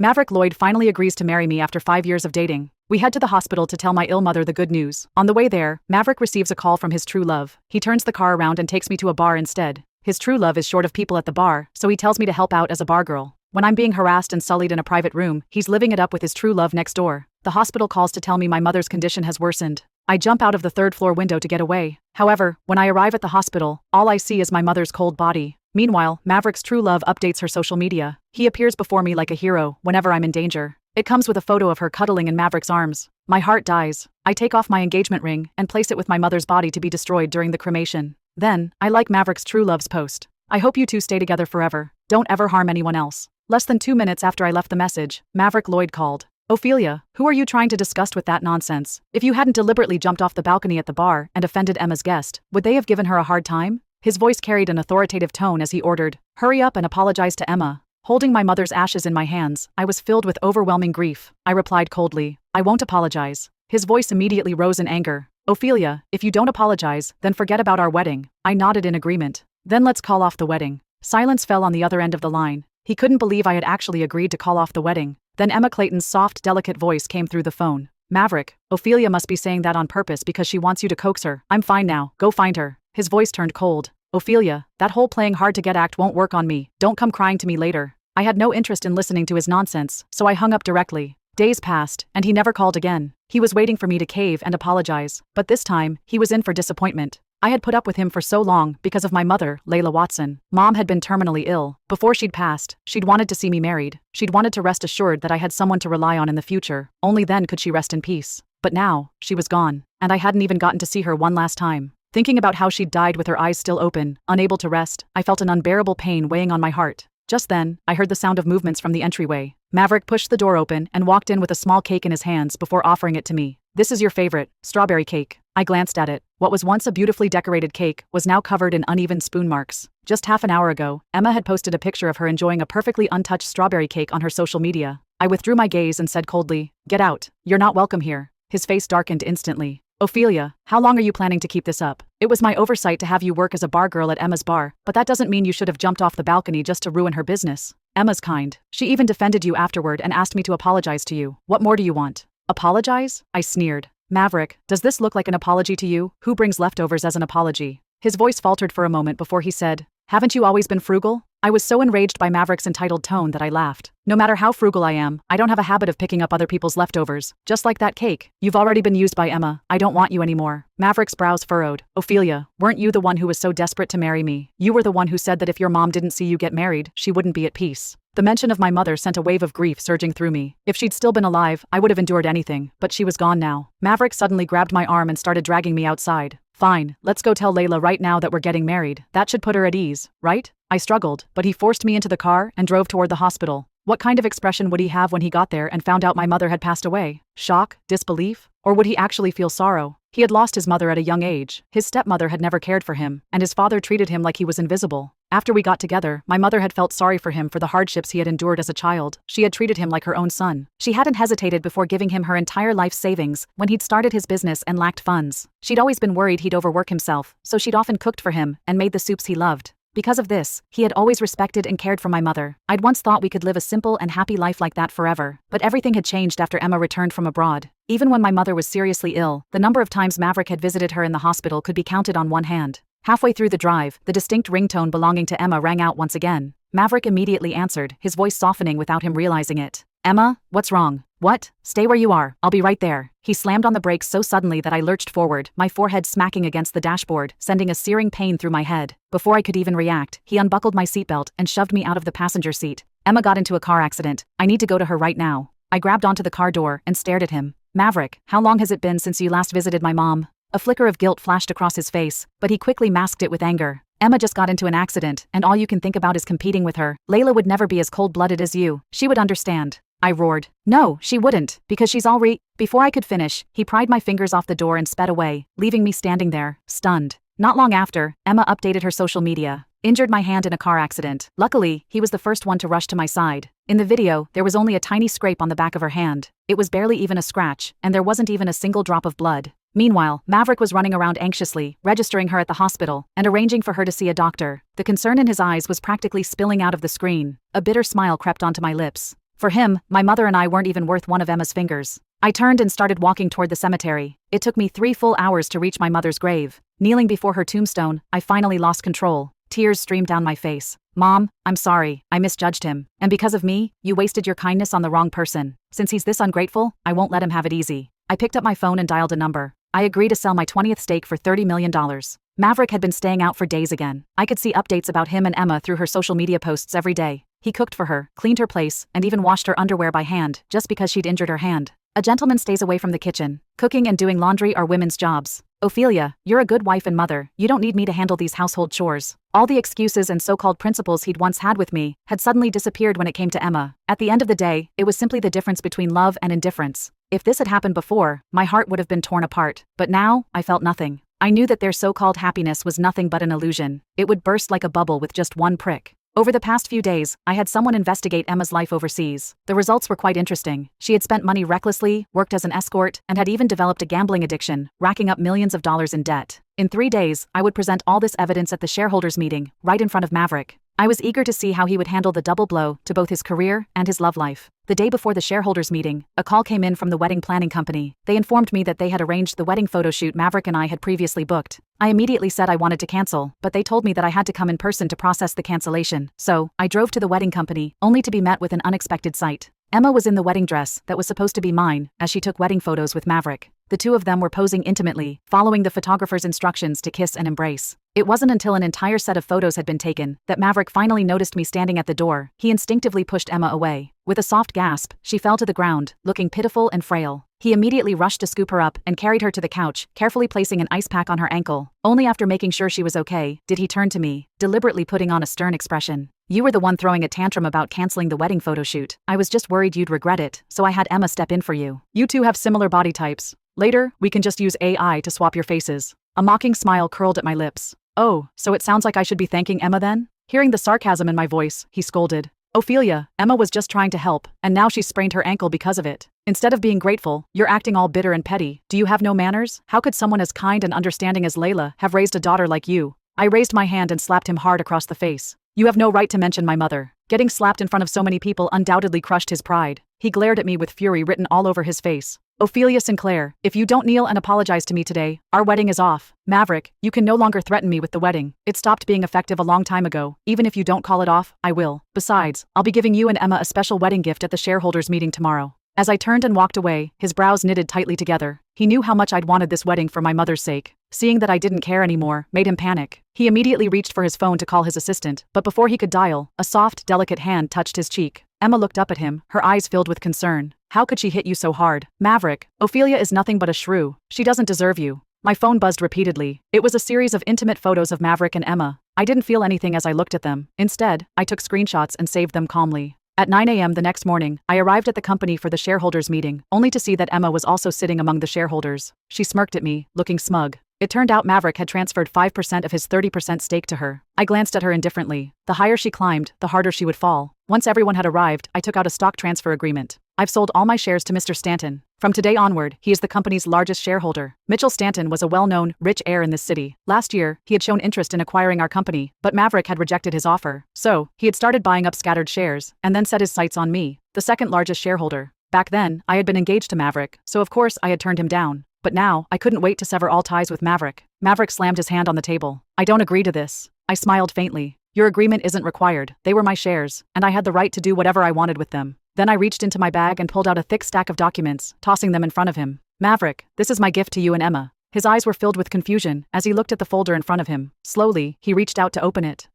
Maverick Lloyd finally agrees to marry me after 5 years of dating. We head to the hospital to tell my ill mother the good news. On the way there, Maverick receives a call from his true love. He turns the car around and takes me to a bar instead. His true love is short of people at the bar, so he tells me to help out as a bar girl. When I'm being harassed and sullied in a private room, he's living it up with his true love next door. The hospital calls to tell me my mother's condition has worsened. I jump out of the third-floor window to get away. However, when I arrive at the hospital, all I see is my mother's cold body. Meanwhile, Maverick's true love updates her social media. He appears before me like a hero whenever I'm in danger. It comes with a photo of her cuddling in Maverick's arms. My heart dies. I take off my engagement ring and place it with my mother's body to be destroyed during the cremation. Then, I like Maverick's true love's post. I hope you two stay together forever. Don't ever harm anyone else. Less than 2 minutes after I left the message, Maverick Lloyd called. Ophelia, who are you trying to disgust with that nonsense? If you hadn't deliberately jumped off the balcony at the bar and offended Emma's guest, would they have given her a hard time? His voice carried an authoritative tone as he ordered, "Hurry up and apologize to Emma." Holding my mother's ashes in my hands, I was filled with overwhelming grief. I replied coldly, "I won't apologize." His voice immediately rose in anger. "Ophelia, if you don't apologize, then forget about our wedding." I nodded in agreement. "Then let's call off the wedding." Silence fell on the other end of the line. He couldn't believe I had actually agreed to call off the wedding. Then Emma Clayton's soft, delicate voice came through the phone. "Maverick, Ophelia must be saying that on purpose because she wants you to coax her. I'm fine now, go find her." His voice turned cold. "Ophelia, that whole playing hard to get act won't work on me. Don't come crying to me later." I had no interest in listening to his nonsense, so I hung up directly. Days passed, and he never called again. He was waiting for me to cave and apologize, but this time, he was in for disappointment. I had put up with him for so long because of my mother, Layla Watson. Mom had been terminally ill. Before she'd passed, she'd wanted to see me married. She'd wanted to rest assured that I had someone to rely on in the future. Only then could she rest in peace. But now, she was gone, and I hadn't even gotten to see her one last time. Thinking about how she'd died with her eyes still open, unable to rest, I felt an unbearable pain weighing on my heart. Just then, I heard the sound of movements from the entryway. Maverick pushed the door open and walked in with a small cake in his hands before offering it to me. "This is your favorite, strawberry cake." I glanced at it. What was once a beautifully decorated cake was now covered in uneven spoon marks. Just half an hour ago, Emma had posted a picture of her enjoying a perfectly untouched strawberry cake on her social media. I withdrew my gaze and said coldly, "Get out. You're not welcome here." His face darkened instantly. "Ophelia, how long are you planning to keep this up? It was my oversight to have you work as a bar girl at Emma's bar, but that doesn't mean you should have jumped off the balcony just to ruin her business. Emma's kind. She even defended you afterward and asked me to apologize to you. What more do you want?" "Apologize?" I sneered. "Maverick, does this look like an apology to you? Who brings leftovers as an apology?" His voice faltered for a moment before he said, "Haven't you always been frugal?" I was so enraged by Maverick's entitled tone that I laughed. "No matter how frugal I am, I don't have a habit of picking up other people's leftovers. Just like that cake. You've already been used by Emma. I don't want you anymore." Maverick's brows furrowed. "Ophelia, weren't you the one who was so desperate to marry me? You were the one who said that if your mom didn't see you get married, she wouldn't be at peace." The mention of my mother sent a wave of grief surging through me. If she'd still been alive, I would have endured anything, but she was gone now. Maverick suddenly grabbed my arm and started dragging me outside. "Fine, let's go tell Layla right now that we're getting married. That should put her at ease, right?" I struggled, but he forced me into the car and drove toward the hospital. What kind of expression would he have when he got there and found out my mother had passed away? Shock? Disbelief? Or would he actually feel sorrow? He had lost his mother at a young age. His stepmother had never cared for him, and his father treated him like he was invisible. After we got together, my mother had felt sorry for him for the hardships he had endured as a child. She had treated him like her own son. She hadn't hesitated before giving him her entire life savings when he'd started his business and lacked funds. She'd always been worried he'd overwork himself, so she'd often cooked for him and made the soups he loved. Because of this, he had always respected and cared for my mother. I'd once thought we could live a simple and happy life like that forever, but everything had changed after Emma returned from abroad. Even when my mother was seriously ill, the number of times Maverick had visited her in the hospital could be counted on one hand. Halfway through the drive, the distinct ringtone belonging to Emma rang out once again. Maverick immediately answered, his voice softening without him realizing it. "Emma, what's wrong?" "What? Stay where you are. I'll be right there." He slammed on the brakes so suddenly that I lurched forward, my forehead smacking against the dashboard, sending a searing pain through my head. Before I could even react, he unbuckled my seatbelt and shoved me out of the passenger seat. "Emma got into a car accident. I need to go to her right now." I grabbed onto the car door and stared at him. "Maverick, how long has it been since you last visited my mom?" A flicker of guilt flashed across his face, but he quickly masked it with anger. "Emma just got into an accident, and all you can think about is competing with her. Layla would never be as cold-blooded as you. She would understand." I roared. "No, she wouldn't, because she's already—" Before I could finish, he pried my fingers off the door and sped away, leaving me standing there, stunned. Not long after, Emma updated her social media. "Injured my hand in a car accident. Luckily, he was the first one to rush to my side." In the video, there was only a tiny scrape on the back of her hand. It was barely even a scratch, and there wasn't even a single drop of blood. Meanwhile, Maverick was running around anxiously, registering her at the hospital, and arranging for her to see a doctor. The concern in his eyes was practically spilling out of the screen. A bitter smile crept onto my lips. For him, my mother and I weren't even worth one of Emma's fingers. I turned and started walking toward the cemetery. It took me 3 full hours to reach my mother's grave. Kneeling before her tombstone, I finally lost control. Tears streamed down my face. Mom, I'm sorry, I misjudged him. And because of me, you wasted your kindness on the wrong person. Since he's this ungrateful, I won't let him have it easy. I picked up my phone and dialed a number. I agreed to sell my 20th stake for $30 million. Maverick had been staying out for days again. I could see updates about him and Emma through her social media posts every day. He cooked for her, cleaned her place, and even washed her underwear by hand, just because she'd injured her hand. A gentleman stays away from the kitchen. Cooking and doing laundry are women's jobs. Ophelia, you're a good wife and mother. You don't need me to handle these household chores. All the excuses and so-called principles he'd once had with me had suddenly disappeared when it came to Emma. At the end of the day, it was simply the difference between love and indifference. If this had happened before, my heart would have been torn apart. But now, I felt nothing. I knew that their so-called happiness was nothing but an illusion. It would burst like a bubble with just one prick. Over the past few days, I had someone investigate Emma's life overseas. The results were quite interesting. She had spent money recklessly, worked as an escort, and had even developed a gambling addiction, racking up millions of dollars in debt. In 3 days, I would present all this evidence at the shareholders' meeting, right in front of Maverick. I was eager to see how he would handle the double blow to both his career and his love life. The day before the shareholders' meeting, a call came in from the wedding planning company. They informed me that they had arranged the wedding photo shoot Maverick and I had previously booked. I immediately said I wanted to cancel, but they told me that I had to come in person to process the cancellation. So, I drove to the wedding company, only to be met with an unexpected sight. Emma was in the wedding dress that was supposed to be mine, as she took wedding photos with Maverick. The two of them were posing intimately, following the photographer's instructions to kiss and embrace. It wasn't until an entire set of photos had been taken that Maverick finally noticed me standing at the door. He instinctively pushed Emma away. With a soft gasp, she fell to the ground, looking pitiful and frail. He immediately rushed to scoop her up and carried her to the couch, carefully placing an ice pack on her ankle. Only after making sure she was okay did he turn to me, deliberately putting on a stern expression. You were the one throwing a tantrum about canceling the wedding photo shoot. I was just worried you'd regret it, so I had Emma step in for you. You two have similar body types. Later, we can just use AI to swap your faces. A mocking smile curled at my lips. Oh, so it sounds like I should be thanking Emma then? Hearing the sarcasm in my voice, he scolded. Ophelia, Emma was just trying to help, and now she's sprained her ankle because of it. Instead of being grateful, you're acting all bitter and petty. Do you have no manners? How could someone as kind and understanding as Layla have raised a daughter like you? I raised my hand and slapped him hard across the face. You have no right to mention my mother. Getting slapped in front of so many people undoubtedly crushed his pride. He glared at me with fury written all over his face. Ophelia Sinclair, if you don't kneel and apologize to me today, our wedding is off. Maverick, you can no longer threaten me with the wedding. It stopped being effective a long time ago. Even if you don't call it off, I will. Besides, I'll be giving you and Emma a special wedding gift at the shareholders' meeting tomorrow. As I turned and walked away, his brows knitted tightly together. He knew how much I'd wanted this wedding for my mother's sake. Seeing that I didn't care anymore made him panic. He immediately reached for his phone to call his assistant, but before he could dial, a soft, delicate hand touched his cheek. Emma looked up at him, her eyes filled with concern. How could she hit you so hard? Maverick, Ophelia is nothing but a shrew. She doesn't deserve you. My phone buzzed repeatedly. It was a series of intimate photos of Maverick and Emma. I didn't feel anything as I looked at them. Instead, I took screenshots and saved them calmly. At 9 a.m. the next morning, I arrived at the company for the shareholders' meeting, only to see that Emma was also sitting among the shareholders. She smirked at me, looking smug. It turned out Maverick had transferred 5% of his 30% stake to her. I glanced at her indifferently. The higher she climbed, the harder she would fall. Once everyone had arrived, I took out a stock transfer agreement. I've sold all my shares to Mr. Stanton. From today onward, he is the company's largest shareholder. Mitchell Stanton was a well-known, rich heir in this city. Last year, he had shown interest in acquiring our company, but Maverick had rejected his offer. So, he had started buying up scattered shares, and then set his sights on me, the second largest shareholder. Back then, I had been engaged to Maverick, so of course I had turned him down. But now, I couldn't wait to sever all ties with Maverick. Maverick slammed his hand on the table. I don't agree to this. I smiled faintly. Your agreement isn't required. They were my shares, and I had the right to do whatever I wanted with them. Then I reached into my bag and pulled out a thick stack of documents, tossing them in front of him. Maverick, this is my gift to you and Emma. His eyes were filled with confusion as he looked at the folder in front of him. Slowly, he reached out to open it.